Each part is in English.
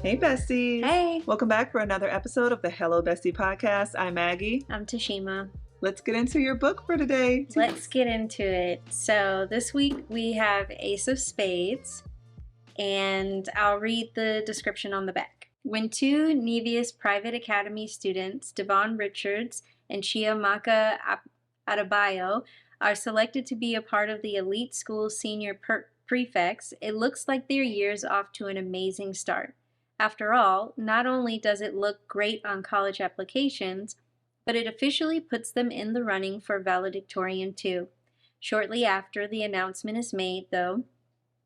Hey, Besteas. Hey. Welcome back for another episode of the Hello Bestie podcast. I'm Maggie. I'm Tashima. Let's get into your book for today. Let's get into it. So this week we have Ace of Spades, and I'll read the description on the back. When two Nevia's private academy students, Devon Richards and Chiamaka Adebayo, are selected to be a part of the elite school's senior prefects, it looks like their year's off to an amazing start. After all, not only does it look great on college applications, but it officially puts them in the running for valedictorian too. Shortly after the announcement is made, though,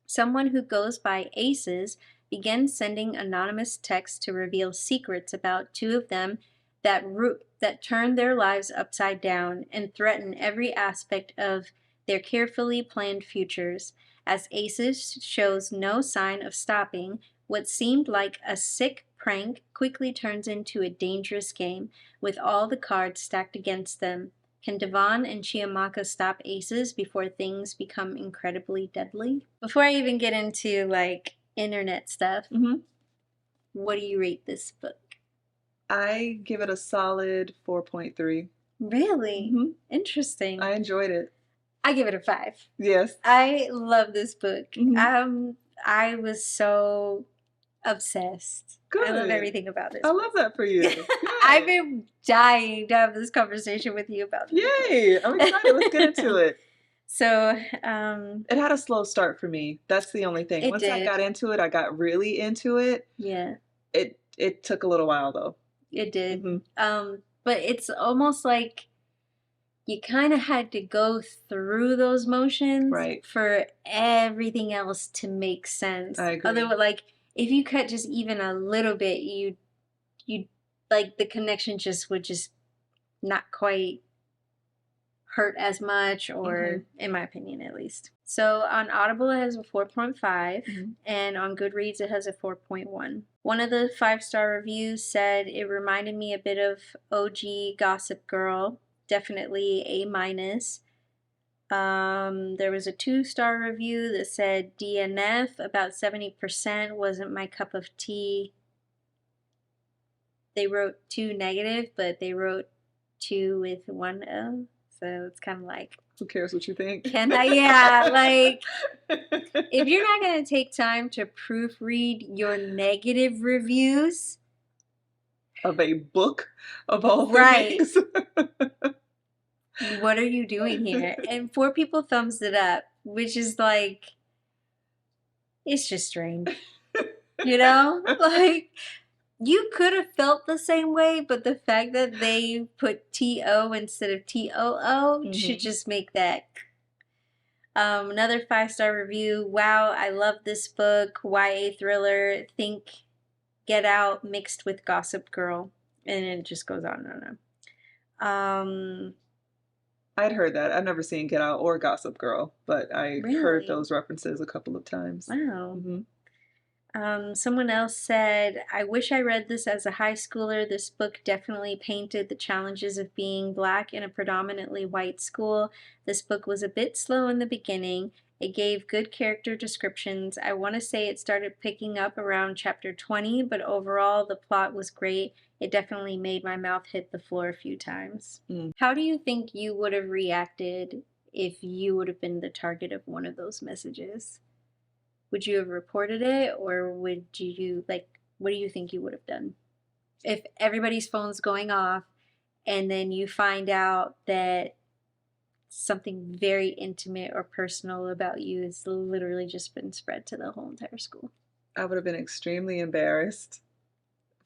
someone who goes by Aces begins sending anonymous texts to reveal secrets about two of them that turn their lives upside down and threaten every aspect of their carefully planned futures. As Aces shows no sign of stopping, what seemed like a sick prank quickly turns into a dangerous game, with all the cards stacked against them. Can Devon and Chiamaka stop Aces before things become incredibly deadly? Before I even get into, internet stuff, what do you rate this book? I give it a solid 4.3. Really? Mm-hmm. Interesting. I enjoyed it. I give it a 5. Yes. I love this book. I was so obsessed. Good. I love everything about this. I love that for you. I've been dying to have this conversation with you about this. Yay! I'm excited. Let's get into it. So, it had a slow start for me. That's the only thing. Once I got into it, I got really into it. Yeah. It took a little while though. It did. But it's almost like you kind of had to go through those motions for everything else to make sense. I agree. Although, if you cut just even a little bit, you the connection would just not quite hurt as much, or in my opinion at least. So on Audible it has a 4.5, and on Goodreads it has a 4.1. One of the 5-star reviews said it reminded me a bit of OG Gossip Girl. Definitely A-. There was a 2-star review that said DNF, about 70%, wasn't my cup of tea. They wrote 2 negative, but they wrote 2 with 1 O. So it's kind of like, who cares what you think? Can I? Yeah, if you're not going to take time to proofread your negative reviews of a book of all things. What are you doing here? And 4 people thumbs it up, which is it's just strange. You know? You could have felt the same way, but the fact that they put T-O instead of T-O-O should just make that. Another 5-star review. Wow, I love this book. YA thriller. Think Get Out mixed with Gossip Girl. And it just goes on and on. I'd heard that. I've never seen Get Out or Gossip Girl, but I heard those references a couple of times. Wow. Someone else said, I wish I read this as a high schooler. This book definitely painted the challenges of being Black in a predominantly white school. This book was a bit slow in the beginning. It gave good character descriptions. I want to say it started picking up around chapter 20, but overall the plot was great. It definitely made my mouth hit the floor a few times. How do you think you would have reacted if you would have been the target of one of those messages? Would you have reported it, or would you, what do you think you would have done? If everybody's phone's going off and then you find out that something very intimate or personal about you has literally just been spread to the whole entire school. I would have been extremely embarrassed.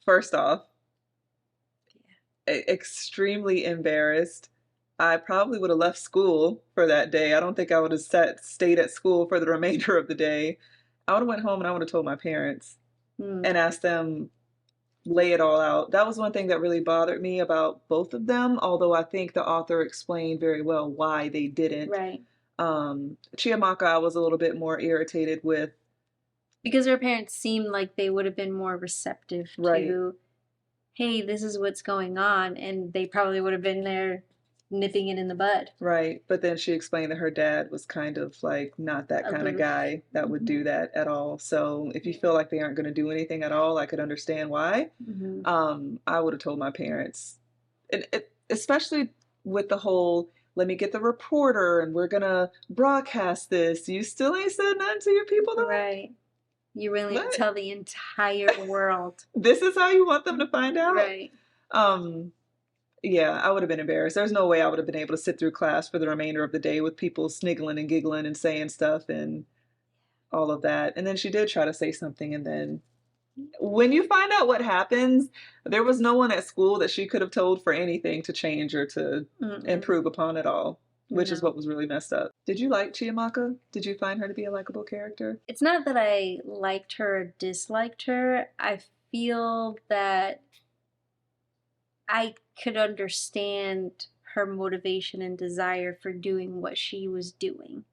First off, extremely embarrassed. I probably would have left school for that day. I don't think I would have stayed at school for the remainder of the day. I would have went home and I would have told my parents and asked them, lay it all out. That was one thing that really bothered me about both of them, although I think the author explained very well why they didn't. Right. Chiamaka, I was a little bit more irritated with. Because her parents seemed like they would have been more receptive to, hey, this is what's going on, and they probably would have been there nipping it in the bud. Right. But then she explained that her dad was kind of like not that kind of Aloof. guy that would do that at all. So if you feel like they aren't going to do anything at all, I could understand why. I would have told my parents, especially with the whole, let me get the reporter and we're going to broadcast this. You still ain't said nothing to your people though? Right. You're willing What? to tell the entire world. This is how you want them to find out? Right. Yeah, I would have been embarrassed. There's no way I would have been able to sit through class for the remainder of the day with people sniggling and giggling and saying stuff and all of that. And then she did try to say something. And then when you find out what happens, there was no one at school that she could have told for anything to change or to improve upon at all, which is what was really messed up. Did you like Chiamaka? Did you find her to be a likable character? It's not that I liked her or disliked her. I feel that I could understand her motivation and desire for doing what she was doing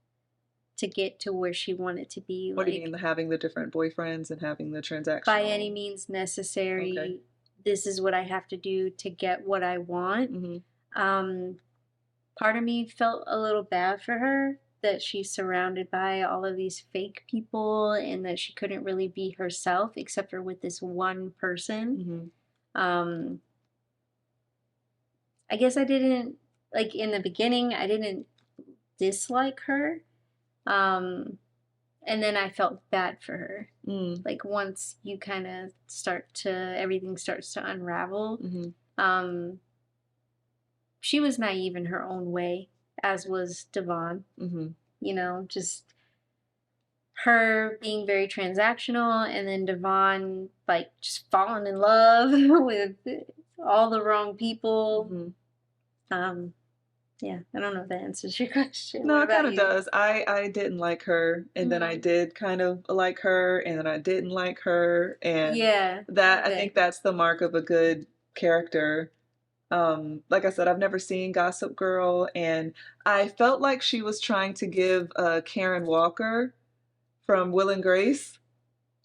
to get to where she wanted to be. What do you mean, having the different boyfriends and having the transactional? By any means necessary. Okay. This is what I have to do to get what I want. Part of me felt a little bad for her that she's surrounded by all of these fake people and that she couldn't really be herself except for with this one person. I guess I didn't, like in the beginning, I didn't dislike her. And then I felt bad for her. Like once you kind of everything starts to unravel. She was naive in her own way, as was Devon. You know, just her being very transactional and then Devon like just falling in love with all the wrong people. Yeah, I don't know if that answers your question. No, it kind of does. I didn't like her, and then I did kind of like her, and then I didn't like her, and I think that's the mark of a good character. Like I said, I've never seen Gossip Girl, and I felt like she was trying to give Karen Walker from Will and Grace,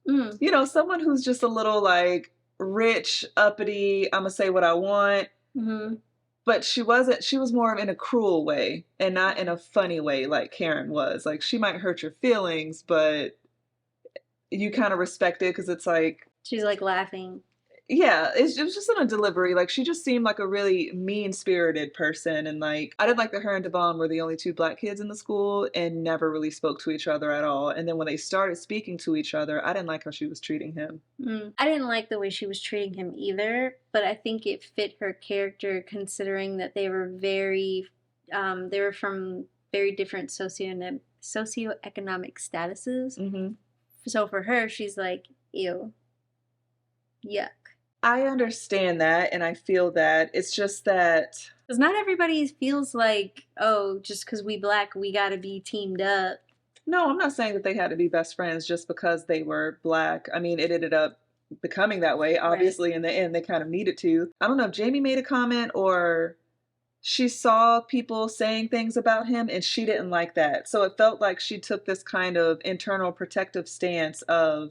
you know, someone who's just a little like rich, uppity, I'm gonna say what I want. But she was more in a cruel way and not in a funny way like Karen was. Like, she might hurt your feelings, but you kind of respect it because it's like... She's like laughing. Yeah, it was just in a delivery. Like, she just seemed like a really mean-spirited person. And like, I didn't like that her and Devon were the only two black kids in the school and never really spoke to each other at all. And then when they started speaking to each other, I didn't like how she was treating him. I didn't like the way she was treating him either, but I think it fit her character considering that they were they were from very different socioeconomic statuses. So for her, she's like, ew, yuck. I understand that, and I feel that. It's just that... Because not everybody feels like, oh, just because we black, we gotta be teamed up. No, I'm not saying that they had to be best friends just because they were black. I mean, it ended up becoming that way. Obviously, in the end, they kind of needed to. I don't know if Jamie made a comment or she saw people saying things about him and she didn't like that. So it felt like she took this kind of internal protective stance of,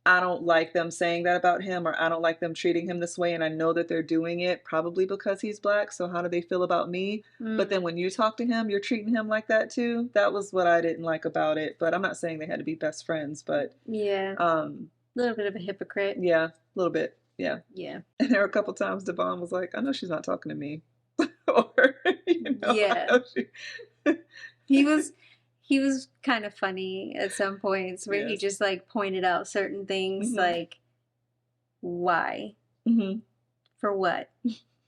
I don't like them saying that about him, or I don't like them treating him this way, and I know that they're doing it probably because he's black, so how do they feel about me? But then when you talk to him, you're treating him like that too. That was what I didn't like about it, but I'm not saying they had to be best friends, but... Yeah. A little bit of a hypocrite. Yeah, a little bit, yeah. Yeah. And there were a couple times Devon was like, I know she's not talking to me. Or, you know, yeah. He was kind of funny at some points where he just like pointed out certain things like, why? For what?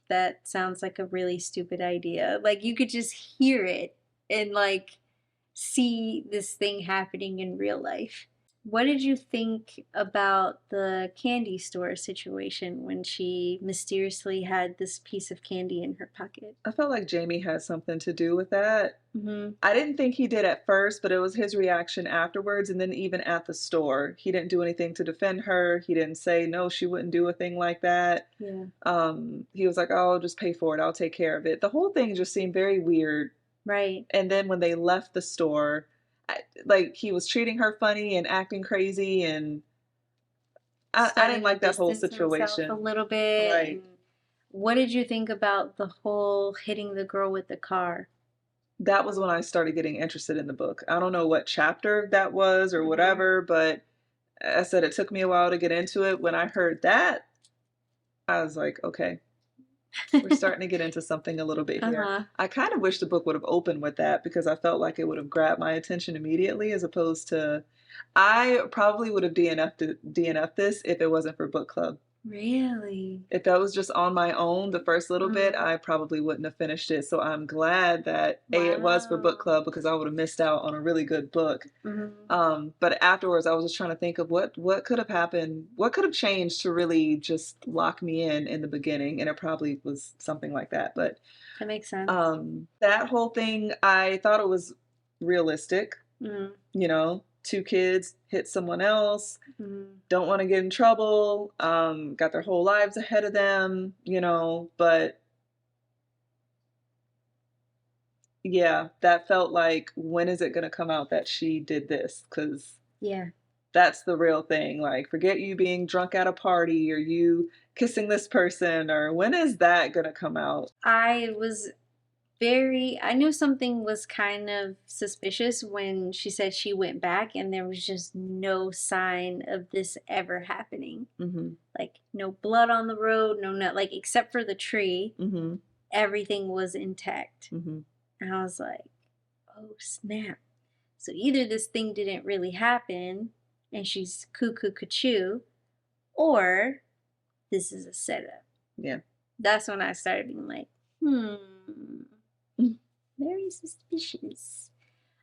That sounds like a really stupid idea. Like you could just hear it and like see this thing happening in real life. What did you think about the candy store situation when she mysteriously had this piece of candy in her pocket? I felt like Jamie had something to do with that. I didn't think he did at first, but it was his reaction afterwards, and then even at the store. He didn't do anything to defend her. He didn't say, no, she wouldn't do a thing like that. Yeah. He was like, oh, just pay for it. I'll take care of it. The whole thing just seemed very weird. Right. And then when they left the store... like he was treating her funny and acting crazy, and I didn't like that whole situation a little bit. Right. What did you think about the whole hitting the girl with the car? That was when I started getting interested in the book. I don't know what chapter that was or whatever, but I said it took me a while to get into it. When I heard that, I was like, okay, we're starting to get into something a little bit here. Uh-huh. I kind of wish the book would have opened with that because I felt like it would have grabbed my attention immediately as opposed to I probably would have DNF'd this if it wasn't for book club. Really? If that was just on my own, the first little bit, Mhm. I probably wouldn't have finished it. So I'm glad that A, it was for book Wow. club because I would have missed out on a really good book. Mhm. But afterwards, I was just trying to think of what could have happened, what could have changed to really just lock me in the beginning, and it probably was something like that. But That makes sense. that whole thing, I thought it was realistic. Mhm. Two kids hit someone else, Mhm. don't want to get in trouble, got their whole lives ahead of them, but yeah, that felt like, when is it going to come out that she did this? Because Yeah. that's the real thing. Like, forget you being drunk at a party or you kissing this person, or when is that going to come out? I knew something was kind of suspicious when she said she went back and there was just no sign of this ever happening. Mm-hmm. Like, no blood on the road, like, except for the tree, Mm-hmm. everything was intact. Mm-hmm. And I was like, oh snap. So either this thing didn't really happen and she's cuckoo cuckoo, or this is a setup. Yeah. That's when I started being like, very suspicious.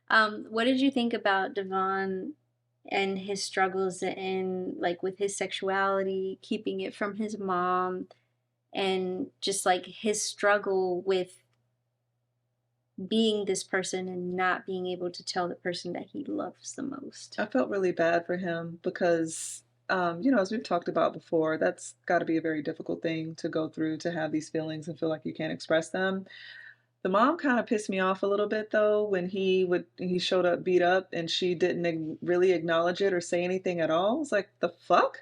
What did you think about Devon and his struggles in, like, with his sexuality, keeping it from his mom, and just like his struggle with being this person and not being able to tell the person that he loves the most? I felt really bad for him because, as we've talked about before, that's got to be a very difficult thing to go through, to have these feelings and feel like you can't express them. The mom kind of pissed me off a little bit though when he showed up beat up and she didn't really acknowledge it or say anything at all. It's like, the fuck?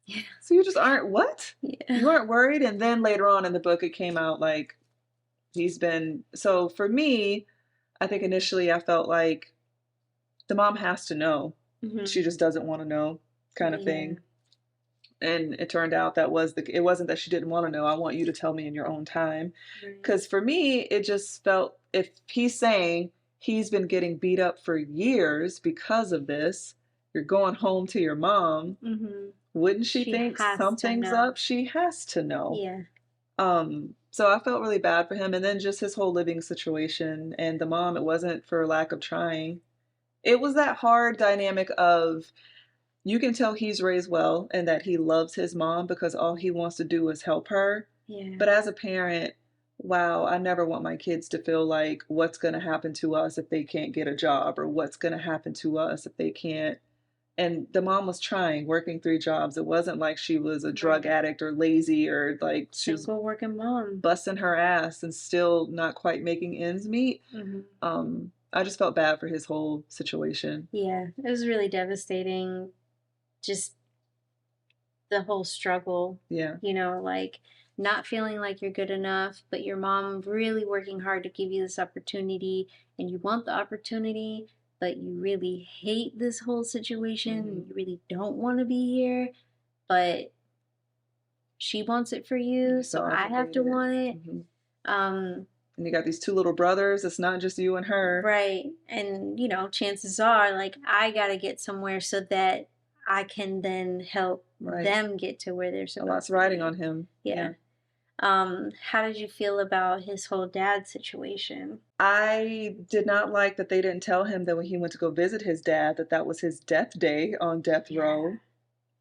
Yeah. So you just aren't what? Yeah. You aren't worried? And then later on in the book, it came out like so for me, I think initially I felt like the mom has to know. Mm-hmm. She just doesn't want to know, kind of Yeah. thing. And it turned out it wasn't that she didn't want to know. I want you to tell me in your own time. Right. Because for me, it just felt, if he's saying he's been getting beat up for years because of this, you're going home to your mom. Mm-hmm. Wouldn't she think has to something's know. up? She has to know. Yeah. So I felt really bad for him. And then just his whole living situation and the mom, it wasn't for lack of trying. It was that hard dynamic of, you can tell he's raised well and that he loves his mom because all he wants to do is help her. Yeah. But as a parent, wow, I never want my kids to feel like, what's going to happen to us if they can't get a job, or what's going to happen to us if they can't. And the mom was trying, working 3 jobs. It wasn't like she was a drug addict or lazy, or like she was single working mom, busting her ass and still not quite making ends meet. Mm-hmm. I just felt bad for his whole situation. Yeah, it was really devastating. Just the whole struggle. Yeah. Like, not feeling like you're good enough, but your mom really working hard to give you this opportunity, and you want the opportunity, but you really hate this whole situation, Mm-hmm. and you really don't want to be here, but she wants it for you, so I have to want it. Mm-hmm. And you got these 2 little brothers. It's not just you and her. Right. And, chances are, like, I got to get somewhere so that I can then help them get to where they're supposed to be. A lot's riding on him. Yeah. How did you feel about his whole dad situation? I did not like that they didn't tell him that when he went to go visit his dad, that was his death day on death row.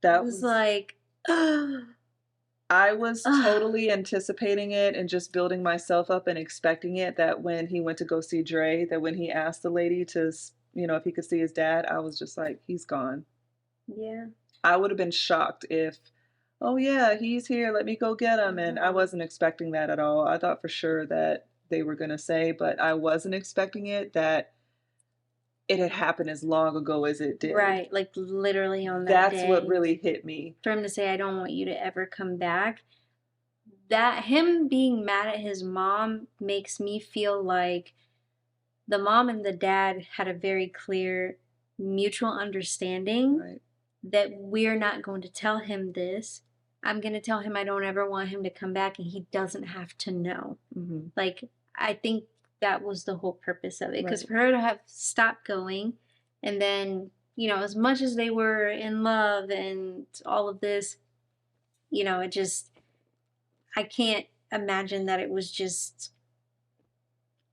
That was like, I was totally anticipating it and just building myself up and expecting it, that when he went to go see Dre, that when he asked the lady to, if he could see his dad, I was just like, he's gone. Yeah. I would have been shocked if, oh yeah, he's here, let me go get him. And I wasn't expecting that at all. I thought for sure that they were going to say, but I wasn't expecting it, that it had happened as long ago as it did. Right, like literally on that day. That's what really hit me. For him to say, I don't want you to ever come back. that him being mad at his mom makes me feel like the mom and the dad had a very clear mutual understanding Right. that we're not going to tell him this. I'm going to tell him I don't ever want him to come back and he doesn't have to know. Mm-hmm. Like, I think that was the whole purpose of it. Because Right. for her to have stopped going and then, you know, as much as they were in love and all of this, you know, it just, I can't imagine that it was just,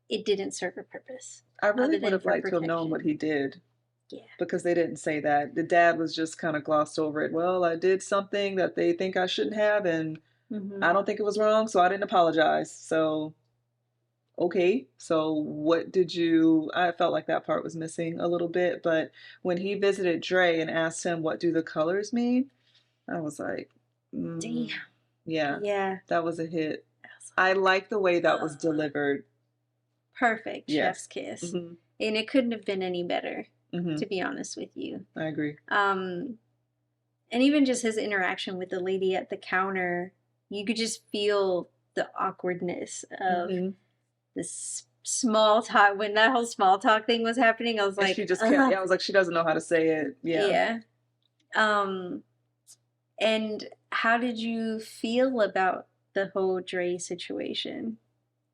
it didn't serve a purpose. I really other would than have for liked to have known what protection. he did. Yeah. Because they didn't say that. The dad was just kind of glossed over it. Well, I did something that they think I shouldn't have, and Mm-hmm. I don't think it was wrong, so I didn't apologize. So, okay. So, what did you? I felt like that part was missing a little bit. But when he visited Dre and asked him, what do the colors mean? I was like, Damn. yeah, Yeah. that was a hit. I like the way that was Ugh. delivered. Perfect. Yes. Chef's kiss. Mm-hmm. And it couldn't have been any better, Mm-hmm. to be honest with you. I agree. And even just his interaction with the lady at the counter, you could just feel the awkwardness of Mm-hmm. this small talk. When that whole small talk thing was happening, I was And like, she just kept, yeah, I was like, she doesn't know how to say it. Yeah. Yeah. And how did you feel about the whole Dre situation?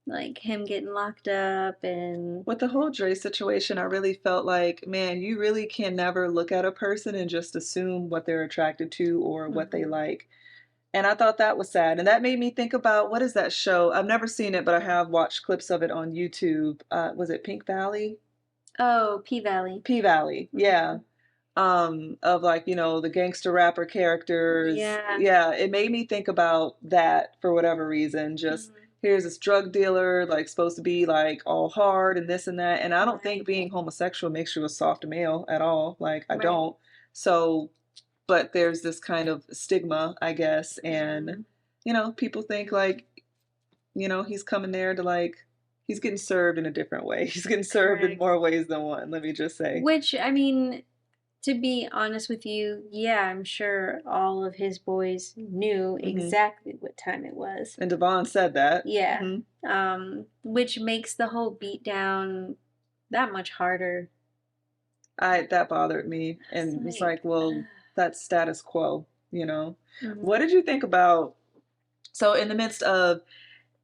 Like him getting locked up and With the whole Dre situation, I really felt like, man, you really can never look at a person and just assume what they're attracted to or what they Mhm. like. And I thought that was sad. And that made me think about, what is that show? I've never seen it, but I have watched clips of it on YouTube. Was it Pink Valley? Oh, P Valley. P Valley, yeah. Mhm. Of like, the gangster rapper characters. Yeah. Yeah, it made me think about that for whatever reason. Just Mhm. here's this drug dealer, like supposed to be like all hard and this and that. And I don't think Right. being homosexual makes you a soft male at all. Like I Right. don't. So, but there's this kind of stigma, I guess. And, Mhm. people think like, he's coming there to like, he's getting served in a different way. He's getting served in Correct. more ways than one, let me just say. Which, I mean, to be honest with you, yeah, I'm sure all of his boys knew Hmm. exactly what time it was. And Devon said that. Yeah. Hmm. Which makes the whole beatdown that much harder. That bothered me. It's And it's like, like, well, that's status quo. What mhm. did you think about, so in the midst of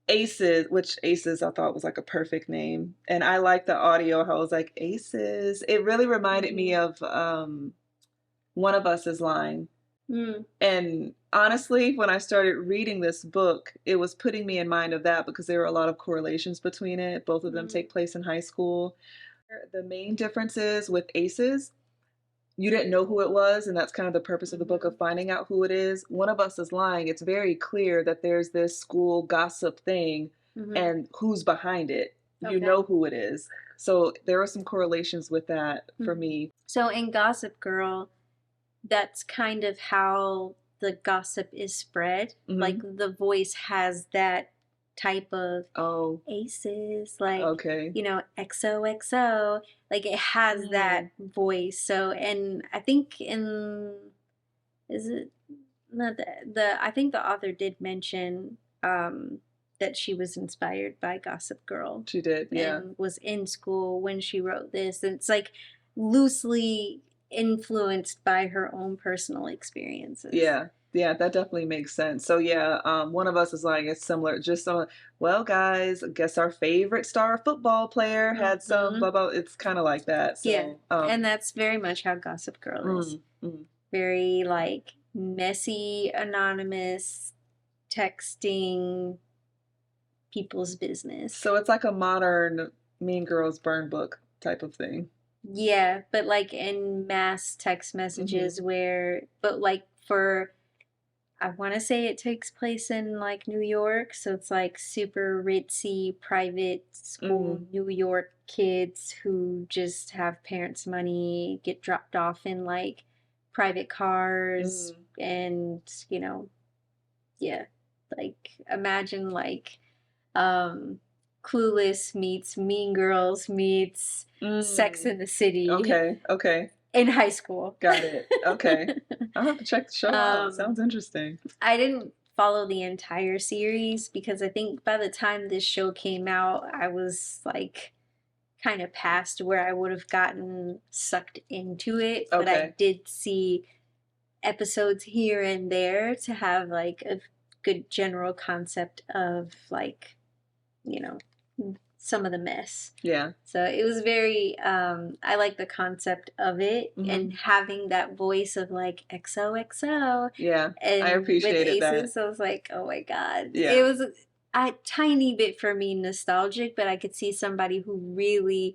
Aces, which Aces I thought was like a perfect name. And I like the audio, how it was like Aces. It really reminded me Mhm. of One of Us's line. Mm. And honestly, when I started reading this book, it was putting me in mind of that because there were a lot of correlations between it. Both of them Mhm. take place in high school. The main difference is with Aces, you didn't know who it was, and that's kind of the purpose of the book, Mhm. of finding out who it is. One of Us is lying. It's very clear that there's this school gossip thing Mhm. and who's behind it. You Okay. know who it is. So there are some correlations with that for Mhm. me. So in Gossip Girl, that's kind of how the gossip is spread. Like Hmm. the voice has that type of Oh, Aces, like, okay. XOXO, like it has that Mm. voice. So, and I think in, is it, no, I think the author did mention that she was inspired by Gossip Girl She did, yeah. and was in school when she wrote this. And it's like loosely influenced by her own personal experiences. Yeah. Yeah, that definitely makes sense. So yeah, One of Us is lying. It's similar. Just well, guys, I guess our favorite star football player had some Mhm. blah blah. It's kind of like that. Yeah. So, And that's very much how Gossip Girl is. mm. Very like messy, anonymous, texting people's business. So it's like a modern Mean Girls burn book type of thing. Yeah, but like in mass text messages but like for, I want to say it takes place in like New York, so it's like super ritzy private school Mm. New York kids who just have parents' money, get dropped off in like private cars, and yeah, like imagine like um Clueless meets Mean Girls meets Sex Mm. in the City Okay. in high school. Got it. Okay. I'll have to check the show out. um Sounds interesting. I didn't follow the entire series because I think by the time this show came out, I was like kind of past where I would have gotten sucked into it. But I Okay. did see episodes here and there to have like a good general concept of like, you know, some of the mess. Yeah. So it was very I like the concept of it and having that voice of like XOXO. Yeah. I And with appreciated that. Aces, I was like, oh my God. Yeah. It was a tiny bit for me nostalgic, but I could see somebody who really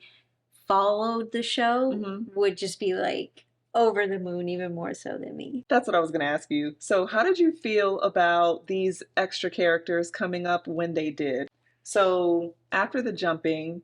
followed the show would just be like over the moon even more so than me. That's what I was going to ask you. So, how did you feel about these extra characters coming up when they did? So, after the jumping,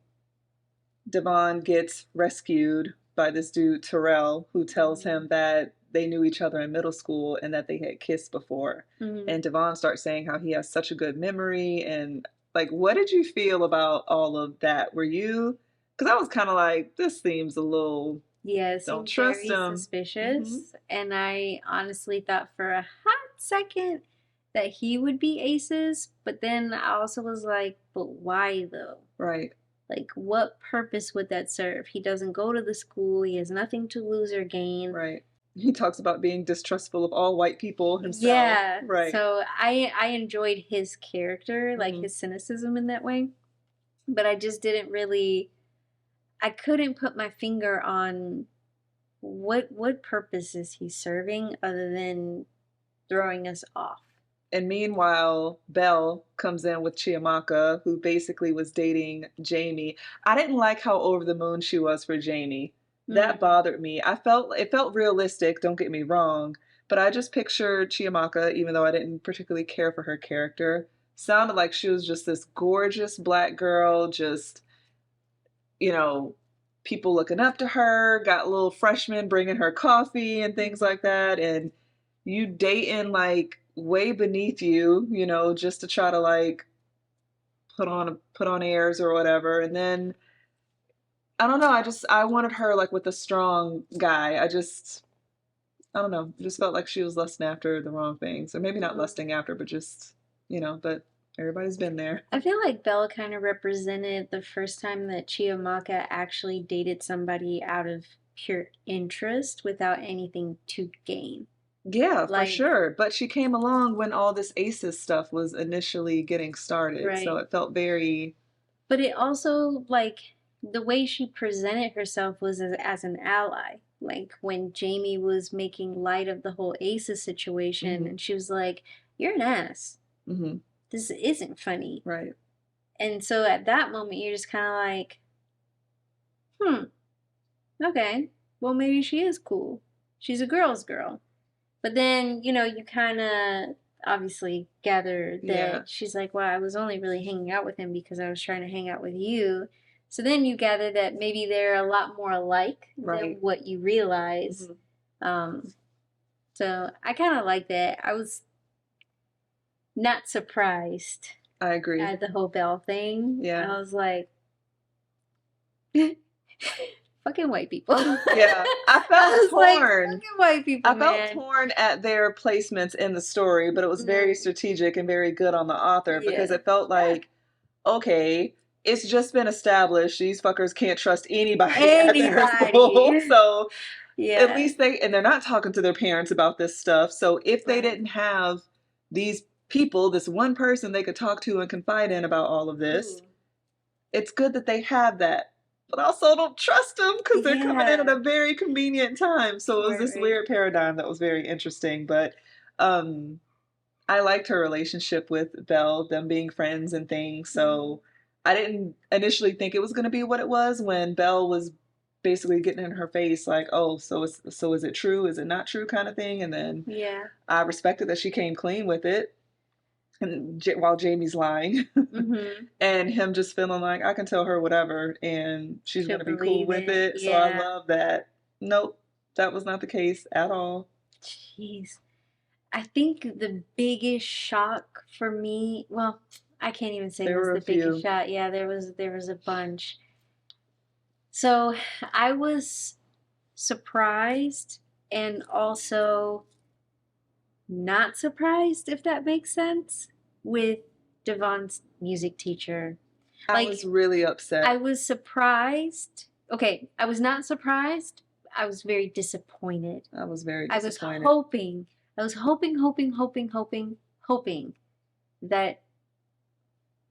Devon gets rescued by this dude, Terrell, who tells him that they knew each other in middle school and that they had kissed before. And Devon starts saying how he has such a good memory. And, like, what did you feel about all of that? Were you, because I was kind of like, this seems a little. Yeah, it Don't seemed trust very him. suspicious. And I honestly thought for a hot second that he would be Aces, but then I also was like, but why though? Right. Like, what purpose would that serve? He doesn't go to the school, he has nothing to lose or gain. Right. He talks about being distrustful of all white people himself. Yeah. Right. So I enjoyed his character, like his cynicism in that way. But I just didn't really, I couldn't put my finger on what purpose is he serving other than throwing us off. And meanwhile, Belle comes in with Chiamaka, who basically was dating Jamie. I didn't like how over the moon she was for Jamie. That bothered me. It felt realistic, don't get me wrong, but I just pictured Chiamaka, even though I didn't particularly care for her character, sounded like she was just this gorgeous black girl, just, you know, people looking up to her, got little freshmen bringing her coffee and things like that, and you dating like way beneath you, you know, just to try to like put on airs or whatever. And then I don't know, I wanted her like with a strong guy. I don't know, I just felt like she was lusting after the wrong things. Or maybe not lusting after, but just, you know, but everybody's been there. I feel like Belle kind of represented the first time that Chiamaka actually dated somebody out of pure interest without anything to gain. Yeah, for sure. But she came along when all this ACEs stuff was initially getting started. Right. So it felt very. But it also, like, the way she presented herself was as an ally. Like, when Jamie was making light of the whole ACEs situation, and she was like, you're an ass. This isn't funny. Right. And so at that moment, you're just kind of like, okay, well, maybe she is cool. She's a girl's girl. But then, you know, you kind of obviously gather that she's like, well, I was only really hanging out with him because I was trying to hang out with you. So then you gather that maybe they're a lot more alike than what you realize. So I kind of like that. I was not surprised. I agree. At the whole Belle thing. Yeah. I was like, fucking white people. Yeah, I felt torn. Like, fucking white people. I felt torn at their placements in the story, but it was very strategic and very good on the author because it felt like, okay, it's just been established these fuckers can't trust anybody. At their school. So at least and they're not talking to their parents about this stuff. So if they didn't have these people, this one person they could talk to and confide in about all of this, it's good that they have that. But also don't trust them because they're coming in at a very convenient time. So it was this weird paradigm that was very interesting. But I liked her relationship with Belle, them being friends and things. So I didn't initially think it was going to be what it was when Belle was basically getting in her face like, oh, so is it true? Is it not true kind of thing? And then I respected that she came clean with it. And while Jamie's lying and him just feeling like I can tell her whatever and she's going to be cool with it. So I love that. Nope, that was not the case at all. Jeez. I think the biggest shock for me, well, I can't even say it was the biggest shock. Yeah, there was a bunch. So I was surprised and also not surprised, if that makes sense, with Devon's music teacher. I was really upset. I was surprised. Okay, I was not surprised. I was very disappointed. I was very disappointed. I was hoping that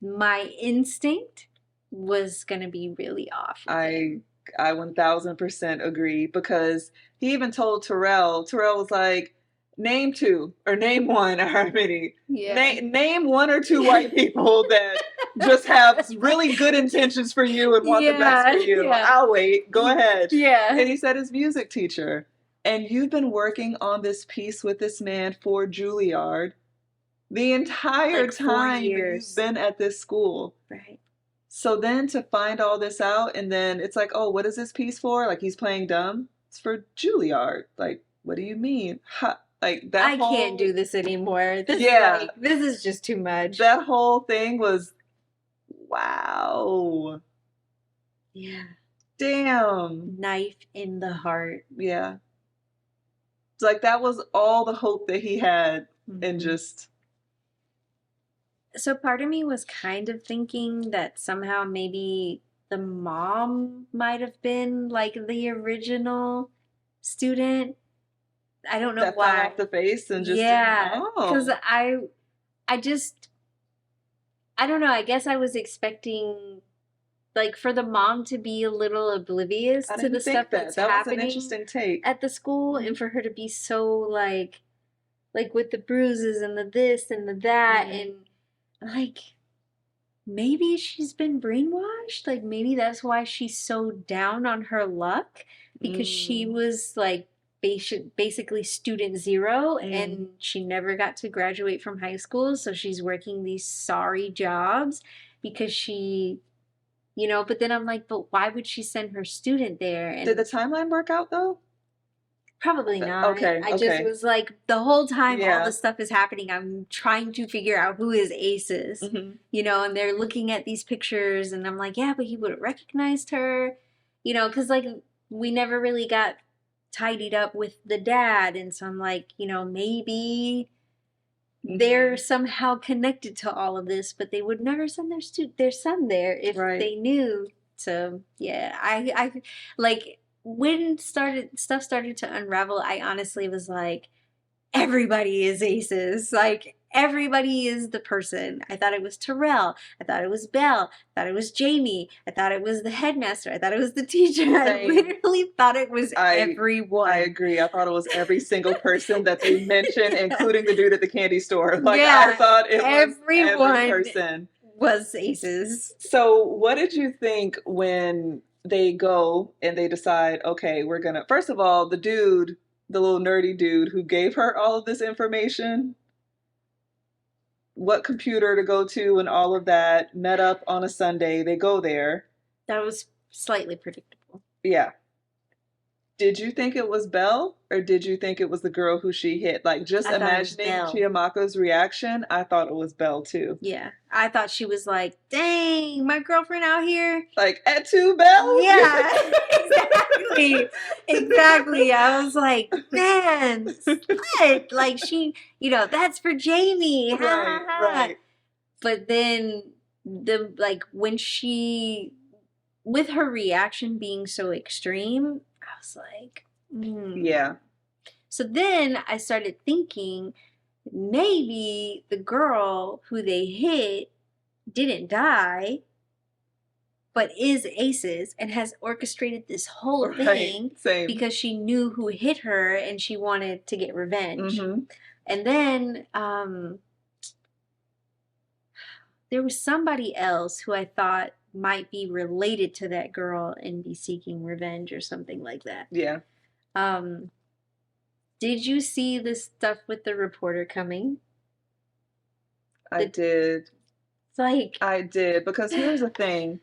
my instinct was going to be really off. I 1000% agree, because he even told Terrell was like, name two or name one, or how many. Yeah. Name one or two white people that just have really good intentions for you and want the best for you. Yeah. I'll wait. Go ahead. Yeah. And he said his music teacher. And you've been working on this piece with this man for Juilliard the entire time you've been at this school. Right. So then to find all this out, and then it's like, oh, what is this piece for? Like, he's playing dumb? It's for Juilliard. Like, what do you mean? Like that I can't do this anymore. This is just too much. That whole thing was, wow. Yeah. Damn. Knife in the heart. Yeah. It's like that was all the hope that he had, and just... So part of me was kind of thinking that somehow maybe the mom might have been like the original student. I don't know why. Fell off the face and just... Yeah, because I don't know. I guess I was expecting, like, for the mom to be a little oblivious to the stuff that's happening was an interesting take at the school, and for her to be so like with the bruises and the this and the that, and like maybe she's been brainwashed. Like maybe that's why she's so down on her luck, because she was like basically student zero, and she never got to graduate from high school, so she's working these sorry jobs because she, you know. But then I'm like, but why would she send her student there? And did the timeline work out though? Probably not. Okay. I just was like, the whole time all this stuff is happening, I'm trying to figure out who is Aces, you know, and they're looking at these pictures, and I'm like, yeah, but he would have recognized her, you know, because like we never really got tidied up with the dad, and so I'm like, you know, maybe they're somehow connected to all of this, but they would never send their son there if they knew. So yeah, I like when stuff started to unravel, I honestly was like, everybody is Aces. Like, everybody is the person. I thought it was Terrell. I thought it was Belle. I thought it was Jamie. I thought it was the headmaster. I thought it was the teacher. Same. I literally thought it was everyone. I agree. I thought it was every single person that they mentioned, including the dude at the candy store. Like, I thought it was every person. Was Aces. So what did you think when they go and they decide, okay, we're gonna, first of all, the little nerdy dude who gave her all of this information, what computer to go to and all of that, met up on a Sunday, they go there. That was slightly predictable. Yeah. Did you think it was Belle, or did you think it was the girl who she hit? Like, just imagining Chiamaka's reaction, I thought it was Belle too. Yeah. I thought she was like, dang, my girlfriend out here. Like, et tu, Belle? Yeah, exactly. Exactly. I was like, man, what? Like, she, you know, that's for Jamie. Right. But then, when she, with her reaction being so extreme, I was like, yeah. So then I started thinking, maybe the girl who they hit didn't die, but is Aces and has orchestrated this whole thing because she knew who hit her and she wanted to get revenge. And then there was somebody else who I thought might be related to that girl and be seeking revenge or something like that. Yeah. Did you see this stuff with the reporter coming? I did. Like, I did, because here's the thing.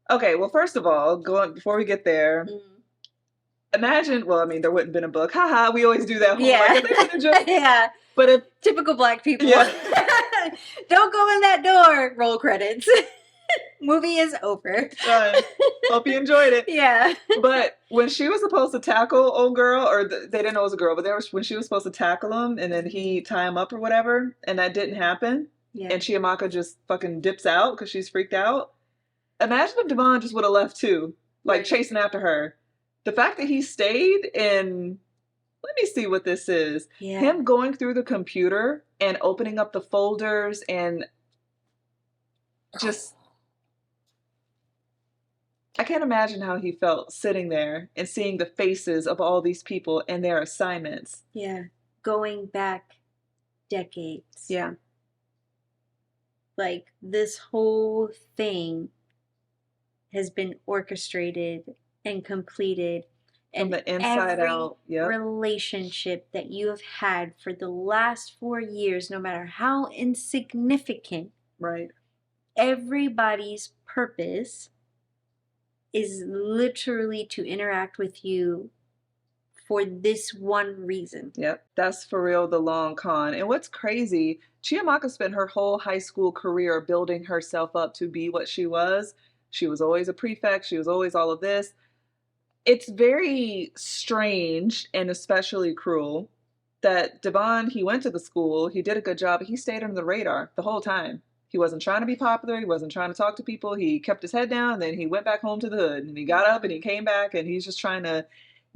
Okay, well, first of all, before we get there, imagine, well, I mean, there wouldn't have been a book. Haha, we always do that. Yeah. But if typical Black people. Don't go in that door. Roll credits. Movie is over. Done. Hope you enjoyed it. Yeah. But when she was supposed to tackle old girl, or they didn't know it was a girl, but when she was supposed to tackle him, and then he tie him up or whatever, and that didn't happen, and Chiamaka just fucking dips out because she's freaked out. Imagine if Devon just would have left too, like chasing after her. The fact that he stayed and let me see what this is. Yeah. Him going through the computer and opening up the folders and just, I can't imagine how he felt sitting there and seeing the faces of all these people and their assignments. Yeah. Going back decades. Yeah. Like, this whole thing has been orchestrated and completed. From the inside out. Yep. Relationship that you have had for the last 4 years, no matter how insignificant. Right. Everybody's purpose is literally to interact with you for this one reason. Yep. That's for real the long con. And what's crazy, Chiamaka spent her whole high school career building herself up to be what she was. She was always a prefect. She was always all of this. It's very strange and especially cruel that Devon, he went to the school, he did a good job, but he stayed under the radar the whole time. He wasn't trying to be popular, he wasn't trying to talk to people, he kept his head down, then he went back home to the hood, and he got up and he came back, and he's just trying to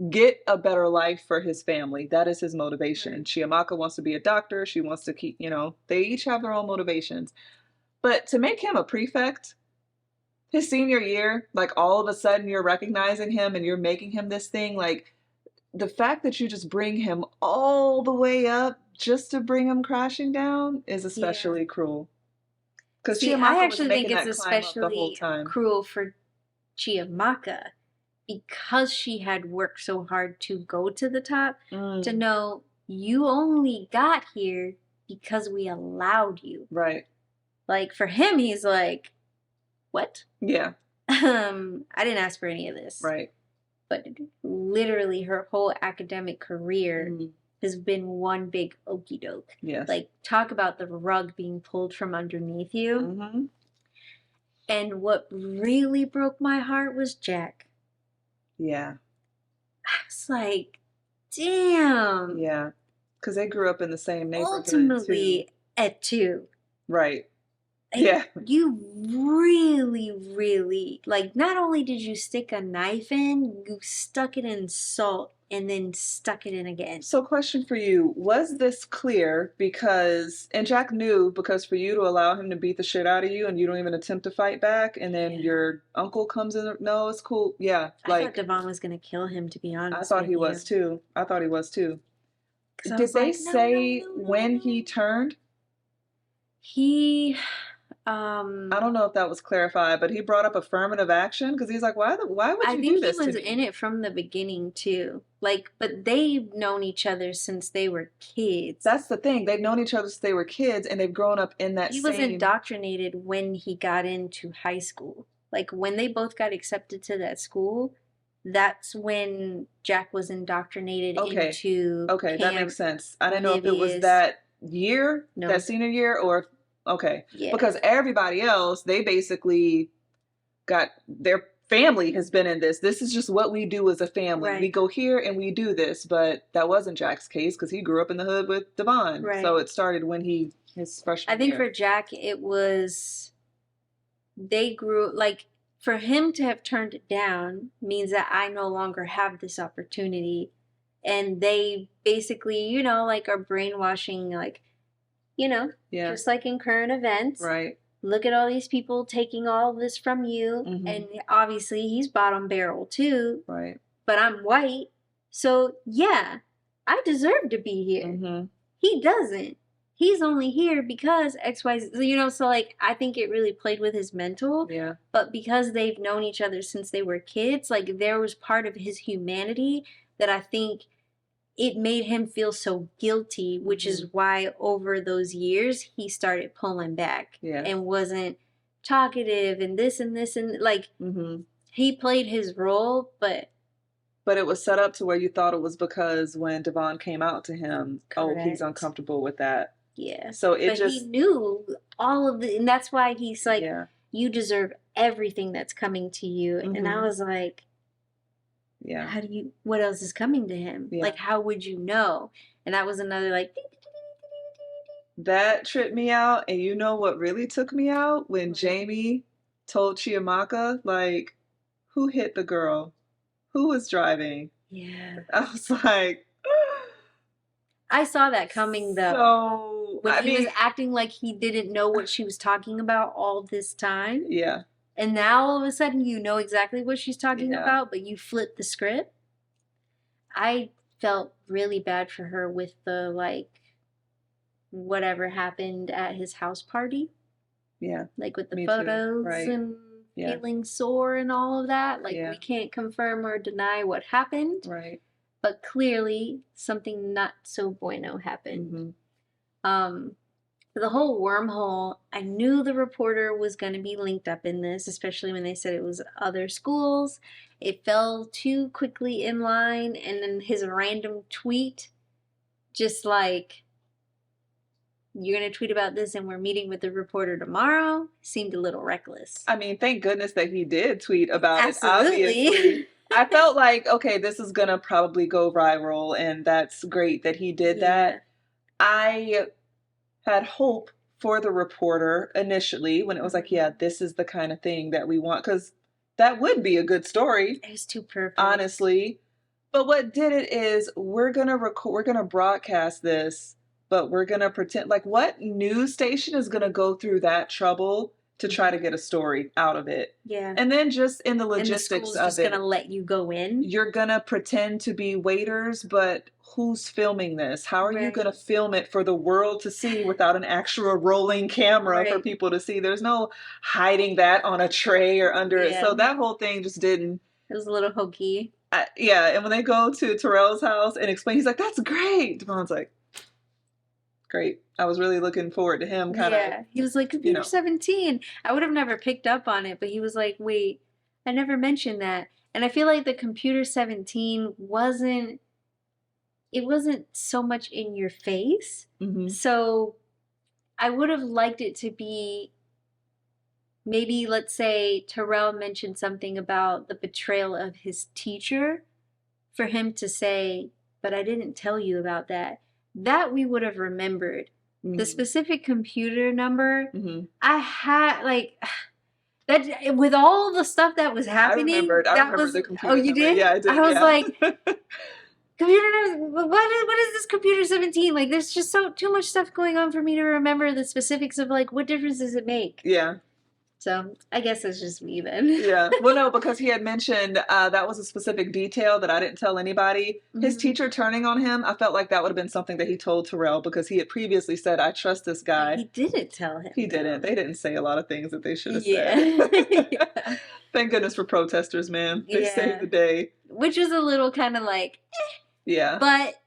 get a better life for his family. That is his motivation. Right. Chiamaka wants to be a doctor, she wants to keep, they each have their own motivations. But to make him a prefect, his senior year, like all of a sudden you're recognizing him and you're making him this thing, like the fact that you just bring him all the way up just to bring him crashing down is especially cruel. Because I actually think it's especially cruel for Chiamaka because she had worked so hard to go to the top, to know you only got here because we allowed you. Right. Like for him, he's like, what? Yeah. I didn't ask for any of this. Right. But literally her whole academic career has been one big okie doke. Yes. Like, talk about the rug being pulled from underneath you. And what really broke my heart was Jack. Yeah. I was like, damn. Yeah. Because they grew up in the same neighborhood. Ultimately, at 2. Right. Yeah. You really, really, like, not only did you stick a knife in, you stuck it in salt and then stuck it in again. So question for you, was this clear because, and Jack knew because for you to allow him to beat the shit out of you and you don't even attempt to fight back and then your uncle comes in, no, it's cool. Yeah. I thought Devon was going to kill him, to be honest. I thought he was too. I thought he was too. Did they say when he turned? I don't know if that was clarified, but he brought up affirmative action because he's like, why would you do this? I think he was in it from the beginning too. Like, but they've known each other since they were kids. That's the thing. They've known each other since they were kids, and they've grown up in that. He was indoctrinated when he got into high school. Like when they both got accepted to that school, that's when Jack was indoctrinated into. Okay, that makes sense. I didn't know if it was that year, that senior year, or. Okay. Yeah. Because everybody else, they basically got their family has been in this. This is just what we do as a family. Right. We go here and we do this. But that wasn't Jack's case because he grew up in the hood with Devon. Right. So it started when his freshman year. I think for Jack, it was they grew like for him to have turned it down means that I no longer have this opportunity. And they basically, like are brainwashing like. Just like in current events. Right. Look at all these people taking all this from you. And obviously he's bottom barrel too. Right. But I'm white. So yeah, I deserve to be here. He doesn't. He's only here because XY, so like I think it really played with his mental. Yeah. But because they've known each other since they were kids, like there was part of his humanity that I think it made him feel so guilty, which is why over those years he started pulling back and wasn't talkative and this and this and like he played his role, but it was set up to where you thought it was because when Devon came out to him, he's uncomfortable with that. Yeah. So he knew all of the, and that's why he's like, you deserve everything that's coming to you. And I was like, yeah, what else is coming to him? yeah. Like, how would you know? And that was another like, That tripped me out. And you know what really took me out? When Jamie told Chiamaka, like, who hit the girl? Who was driving? yeah. I was like, I saw that coming though. so when he was acting like he didn't know what she was talking about all this time. Yeah. And now all of a sudden you know exactly what she's talking about, but you flip the script. I felt really bad for her with the like whatever happened at his house party. Yeah. Like with the photos and feeling sore and all of that. Like we can't confirm or deny what happened. Right. But clearly something not so bueno happened. The whole wormhole, I knew the reporter was going to be linked up in this, especially when they said it was other schools. It fell too quickly in line, and then his random tweet, just like, you're going to tweet about this and we're meeting with the reporter tomorrow, seemed a little reckless. I mean, thank goodness that he did tweet about Absolutely. it, obviously. I felt like, okay, this is going to probably go viral, and that's great that he did that. I had hope for the reporter initially when it was like, yeah, this is the kind of thing that we want, because that would be a good story. It was too perfect, honestly. But what did it is we're gonna broadcast this, but we're gonna pretend like, what news station is gonna go through that trouble to try to get a story out of it? Yeah. And then just in the logistics and the school's just gonna let you go in. You're gonna pretend to be waiters, but who's filming this? How are you gonna film it for the world to see without an actual rolling camera for people to see? There's no hiding that on a tray or under it. So that whole thing just didn't. It was a little hokey. And when they go to Terrell's house and explain, he's like, "That's great." Devon's like, "Great." I was really looking forward to him kind of. Yeah, he was like, computer 17. I would have never picked up on it, but he was like, wait, I never mentioned that. And I feel like the computer 17 wasn't so much in your face. So I would have liked it to be, maybe, let's say Terrell mentioned something about the betrayal of his teacher, for him to say, but I didn't tell you about that. That we would have remembered. The specific computer number, I had, like, that, with all the stuff that was happening. I remembered the computer number. You did? Yeah, I did. I was like, computer number, what is this computer 17? Like, there's just too much stuff going on for me to remember the specifics of, like, what difference does it make? Yeah. So I guess it's just me then. Yeah. Well, no, because he had mentioned that was a specific detail that I didn't tell anybody. His teacher turning on him, I felt like that would have been something that he told Terrell, because he had previously said, I trust this guy. He didn't tell him. He didn't. They didn't say a lot of things that they should have said. Thank goodness for protesters, man. They saved the day. Which was a little kind of like, Yeah. But,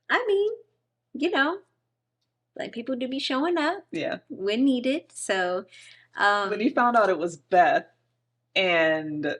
I mean, you know, like, people do be showing up. Yeah. When needed, so... when he found out it was Beth, and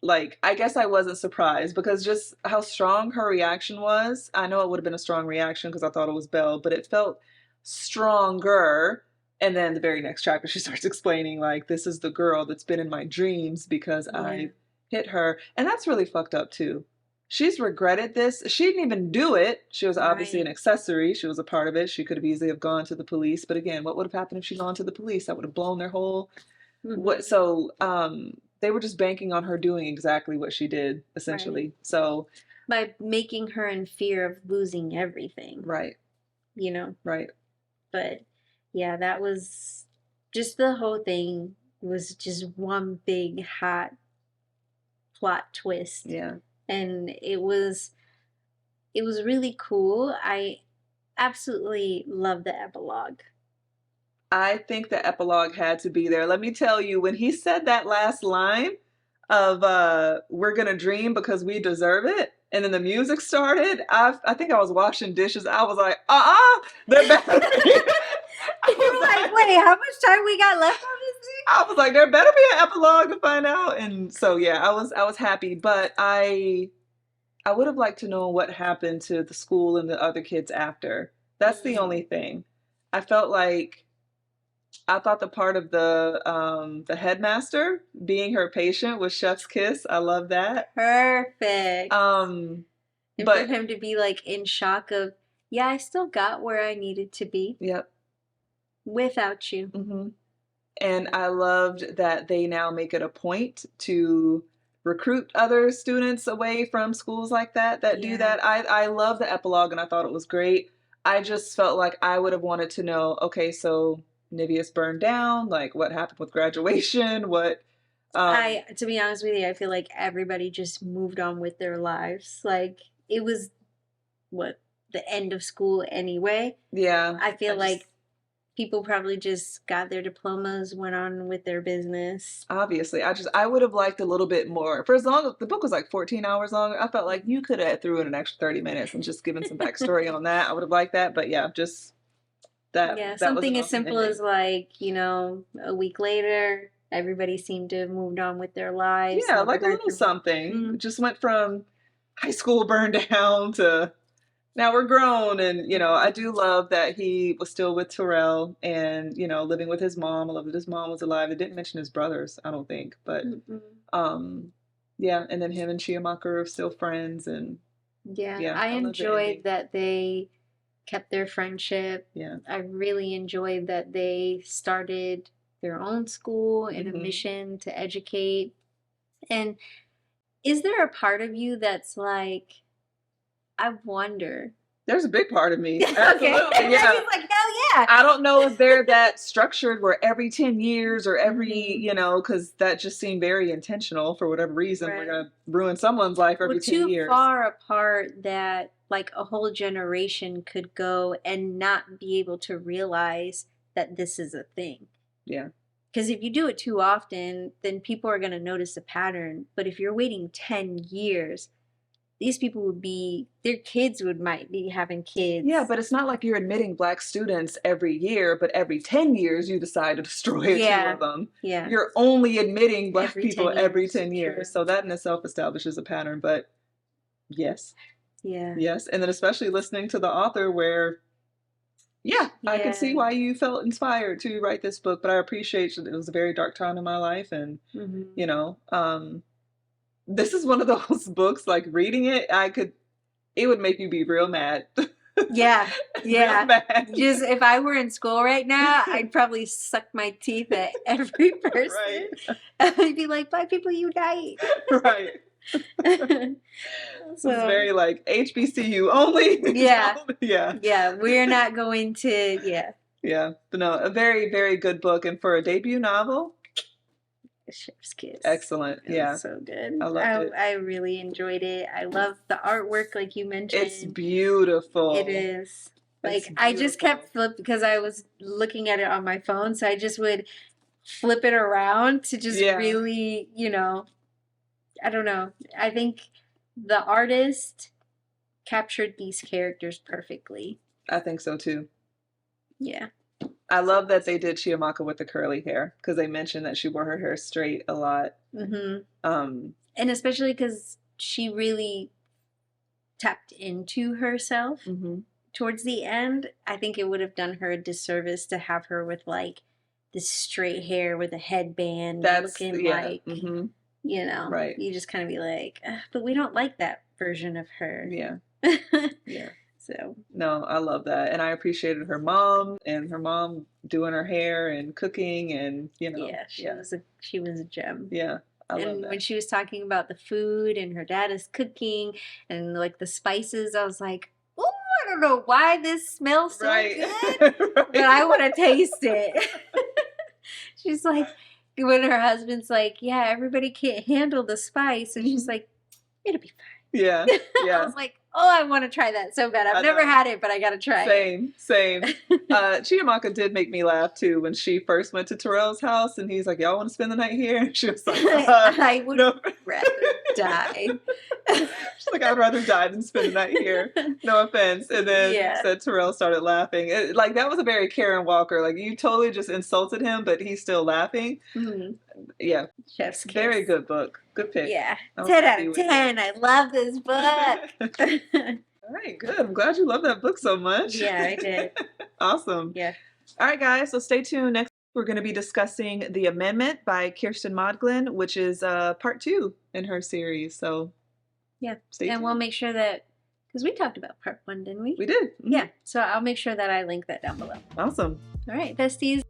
like, I guess I wasn't surprised, because just how strong her reaction was. I know it would have been a strong reaction because I thought it was Belle, but it felt stronger. And then the very next chapter, she starts explaining, like, this is the girl that's been in my dreams because I hit her. And that's really fucked up too. She's regretted this. She didn't even do it. She was obviously an accessory. She was a part of it. She could have easily have gone to the police. But again, what would have happened if she'd gone to the police? That would have blown their whole... So they were just banking on her doing exactly what she did, essentially. So by making her in fear of losing everything. Right. You know? Right. But yeah, that was... Just the whole thing was just one big hot plot twist. Yeah. And it was really cool. I absolutely love the epilogue. I think the epilogue had to be there. Let me tell you, when he said that last line of we're gonna dream because we deserve it, and then the music started, I think I was washing dishes. I was like, there better be. You were like, wait, how much time we got left on this thing? I was like, there better be an epilogue to find out. And so yeah, I was happy, but I would have liked to know what happened to the school and the other kids after. That's the only thing. I felt like I thought the part of the headmaster being her patient was chef's kiss. I love that. Perfect. Um, And for but him to be like in shock of, yeah, I still got where I needed to be yep. without you. Hmm. And I loved that they now make it a point to recruit other students away from schools like that do Yeah. that. I love the epilogue and I thought it was great. I just felt like I would have wanted to know, okay, so Niveus burned down, like what happened with graduation, what To be honest with you, I feel like everybody just moved on with their lives. Like it was what the end of school anyway. yeah. I feel like people probably just got their diplomas, went on with their business. Obviously, I would have liked a little bit more. For as long as the book was like 14 hours long, I felt like you could have threw in an extra 30 minutes and just given some backstory on that. I would have liked that, but yeah, just that Yeah, that was something an as awesome simple ending. as like, a week later, everybody seemed to have moved on with their lives, Yeah, never like a heard little from them. something. It just went from high school burned down to now we're grown. And, I do love that he was still with Terrell and, living with his mom. I love that his mom was alive. It didn't mention his brothers, I don't think. But Mm-mm. yeah, and then him and Chiamaka are still friends. And Yeah, yeah, I I love the enjoyed ending. that they kept their friendship. Yeah. I really enjoyed that they started their own school and a Hmm. mission to educate. And is there a part of you that's like, I wonder? There's a big part of me. Okay. Absolutely. He's Yeah. like, hell yeah. I don't know if they're that structured where every 10 years or every, Mhm. because that just seemed very intentional for whatever reason. We're Right. going to ruin someone's life Well, every 10 too years. far apart that like a whole generation could go and not be able to realize that this is a thing. Yeah. Because if you do it too often, then people are going to notice a pattern. But if you're waiting 10 years, these people their kids might be having kids. Yeah, but it's not like you're admitting black students every year, but every 10 years you decide to destroy two of them. Yeah. You're only admitting black Every people 10 every years. 10 years. True. So that in itself establishes a pattern. But yes. Yeah. Yes. And then especially listening to the author where yeah, I could see why you felt inspired to write this book, but I appreciate that it was a very dark time in my life. And, this is one of those books, like reading it, it would make you be real mad. Yeah. Yeah. Real mad. Just if I were in school right now, I'd probably suck my teeth at every person. Right. I'd be like, black people unite. Right. So, it's very like HBCU only. Yeah. Yeah. Yeah. We're not going to, yeah. Yeah. But no, a very, very good book. And for a debut novel, Chef's Kiss. Excellent. Yeah. So good. I loved it. I really enjoyed it. I love the artwork, like you mentioned. It's beautiful. It is. Like, I just kept because I was looking at it on my phone, so I just would flip it around to just really, I don't know. I think the artist captured these characters perfectly. I think so too. Yeah. I love that they did Chiamaka with the curly hair because they mentioned that she wore her hair straight a lot. Mm-hmm. And especially because she really tapped into herself towards the end. I think it would have done her a disservice to have her with like this straight hair with a headband, looking like, right. You just kind of be like, but we don't like that version of her. Yeah. Yeah. So no, I love that, and I appreciated her mom doing her hair and cooking, and she was a gem. Yeah, I love that. When she was talking about the food and her dad is cooking and like the spices, I was like, oh, I don't know why this smells so good, but I want to taste it. She's like, when her husband's like, yeah, everybody can't handle the spice, and she's like, it'll be fine. Yeah, yeah. I was like, oh, I want to try that so bad. I've never had it, but I got to try it. Same. Chiamaka did make me laugh, too, when she first went to Terrell's house, and he's like, y'all want to spend the night here? And she was like, I would rather die. She's like, I'd rather die than spend the night here. No offense. And then said Terrell started laughing. That was a very Karen Walker. Like, you totally just insulted him, but he's still laughing. Mm-hmm. Yeah. Chef's Kiss. Very good book. Good pick. Yeah. 10 out of 10. I love this book. All right, good. I'm glad you love that book so much. Yeah, I did. Awesome. Yeah. All right, guys. So stay tuned next We're going to be discussing The Amendment by Kiersten Modglin, which is part 2 in her series. So yeah, stay tuned. And we'll make sure that, because we talked about part 1, didn't we? We did. Yeah, so I'll make sure that I link that down below. Awesome. All right, besties.